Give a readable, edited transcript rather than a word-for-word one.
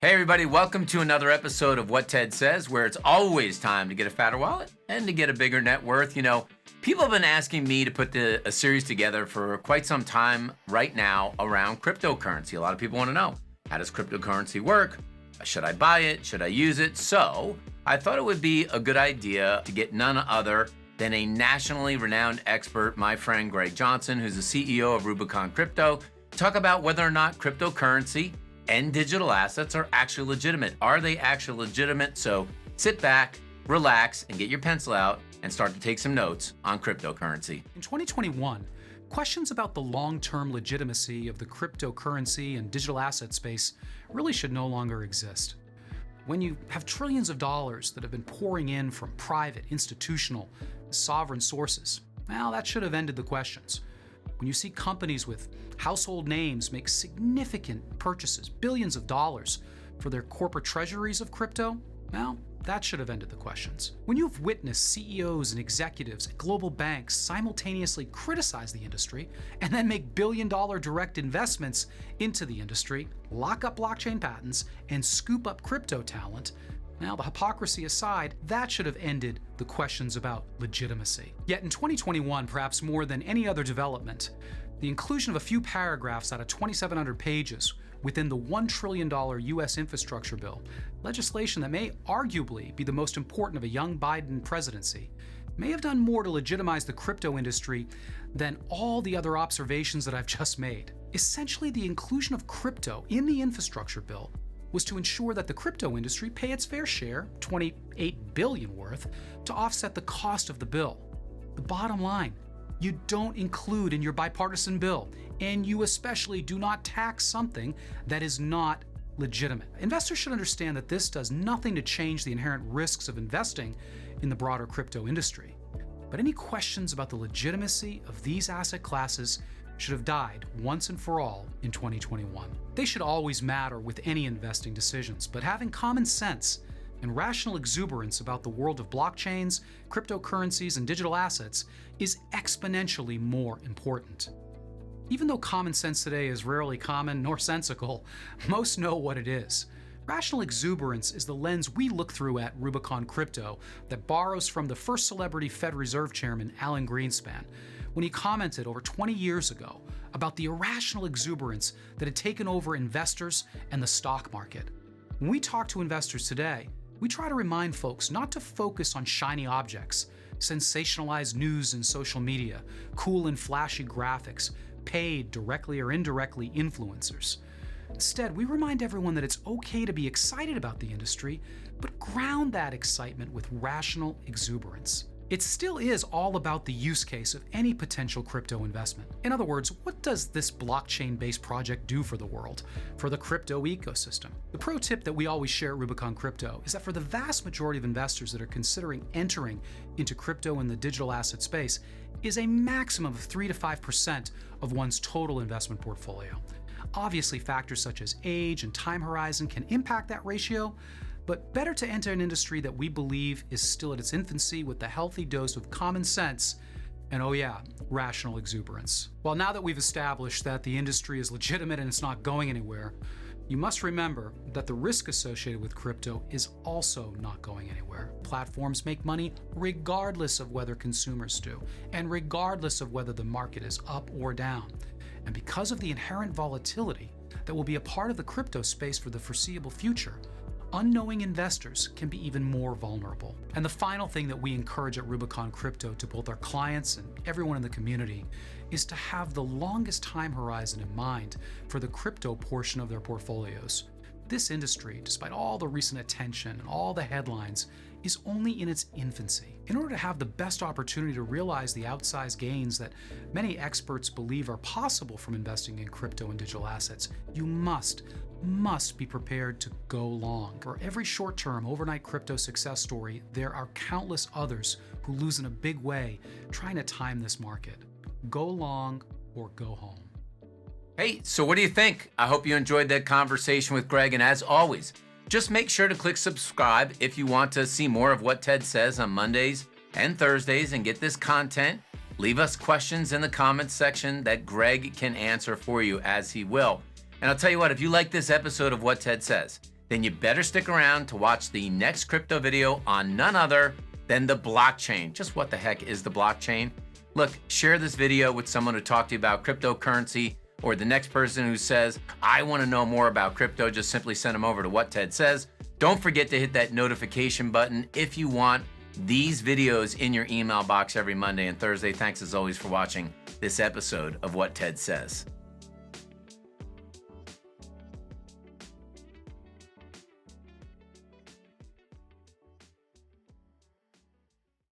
Hey everybody, welcome to another episode of What Ted Says, where it's always time to get a fatter wallet and to get a bigger net worth. You know, people have been asking me to put a series together for quite some time right now around cryptocurrency. A lot of people want to know, how does cryptocurrency work? Should I buy it? Should I use it? So I thought it would be a good idea to get none other than a nationally renowned expert, my friend Greg Johnson, who's the CEO of Rubicon Crypto, to talk about whether or not cryptocurrency and digital assets are actually legitimate. Are they actually legitimate? So sit back, relax, and get your pencil out and start to take some notes on cryptocurrency. In 2021, questions about the long-term legitimacy of the cryptocurrency and digital asset space really should no longer exist. When you have trillions of dollars that have been pouring in from private, institutional, sovereign sources, well, that should have ended the questions. When you see companies with household names make significant purchases, billions of dollars, for their corporate treasuries of crypto, well, that should have ended the questions. When you've witnessed CEOs and executives at global banks simultaneously criticize the industry and then make billion-dollar direct investments into the industry, lock up blockchain patents, and scoop up crypto talent, now, the hypocrisy aside, that should have ended the questions about legitimacy. Yet in 2021, perhaps more than any other development, the inclusion of a few paragraphs out of 2,700 pages within the $1 trillion US infrastructure bill, legislation that may arguably be the most important of a young Biden presidency, may have done more to legitimize the crypto industry than all the other observations that I've just made. Essentially, the inclusion of crypto in the infrastructure bill was to ensure that the crypto industry pay its fair share, $28 billion worth, to offset the cost of the bill. The bottom line, you don't include in your bipartisan bill, and you especially do not tax something that is not legitimate. Investors should understand that this does nothing to change the inherent risks of investing in the broader crypto industry. But any questions about the legitimacy of these asset classes should have died once and for all in 2021. They should always matter with any investing decisions, but having common sense and rational exuberance about the world of blockchains, cryptocurrencies, and digital assets is exponentially more important. Even though common sense today is rarely common nor sensical, most know what it is. Rational exuberance is the lens we look through at Rubicon Crypto that borrows from the first celebrity Fed Reserve Chairman Alan Greenspan, when he commented over 20 years ago about the irrational exuberance that had taken over investors and the stock market. When we talk to investors today, we try to remind folks not to focus on shiny objects, sensationalized news and social media, cool and flashy graphics, paid directly or indirectly influencers. Instead, we remind everyone that it's okay to be excited about the industry, but ground that excitement with rational exuberance. It still is all about the use case of any potential crypto investment. In other words, what does this blockchain-based project do for the world, for the crypto ecosystem? The pro tip that we always share at Rubicon Crypto is that for the vast majority of investors that are considering entering into crypto in the digital asset space is a maximum of 3 to 5% of one's total investment portfolio. Obviously, factors such as age and time horizon can impact that ratio, but better to enter an industry that we believe is still at its infancy with a healthy dose of common sense and, oh yeah, rational exuberance. Well, now that we've established that the industry is legitimate and it's not going anywhere, you must remember that the risk associated with crypto is also not going anywhere. Platforms make money regardless of whether consumers do, and regardless of whether the market is up or down. And because of the inherent volatility that will be a part of the crypto space for the foreseeable future, unknowing investors can be even more vulnerable. And the final thing that we encourage at Rubicon Crypto to both our clients and everyone in the community is to have the longest time horizon in mind for the crypto portion of their portfolios. This industry, despite all the recent attention and all the headlines, is only in its infancy. In order to have the best opportunity to realize the outsized gains that many experts believe are possible from investing in crypto and digital assets, you must be prepared to go long. For every short-term overnight crypto success story, there are countless others who lose in a big way trying to time this market. Go long or go home. Hey, so what do you think? I hope you enjoyed that conversation with Greg, and as always, just make sure to click subscribe if you want to see more of what Ted says on Mondays and Thursdays and get this content. Leave us questions in the comments section that Greg can answer for you, as he will. And I'll tell you what, if you like this episode of What Ted Says, then you better stick around to watch the next crypto video on none other than the blockchain. Just what the heck is the blockchain? Look, share this video with someone who talked to you about cryptocurrency, or the next person who says, I want to know more about crypto. Just simply send them over to What Ted Says. Don't forget to hit that notification button if you want these videos in your email box every Monday and Thursday. Thanks as always for watching this episode of What Ted Says.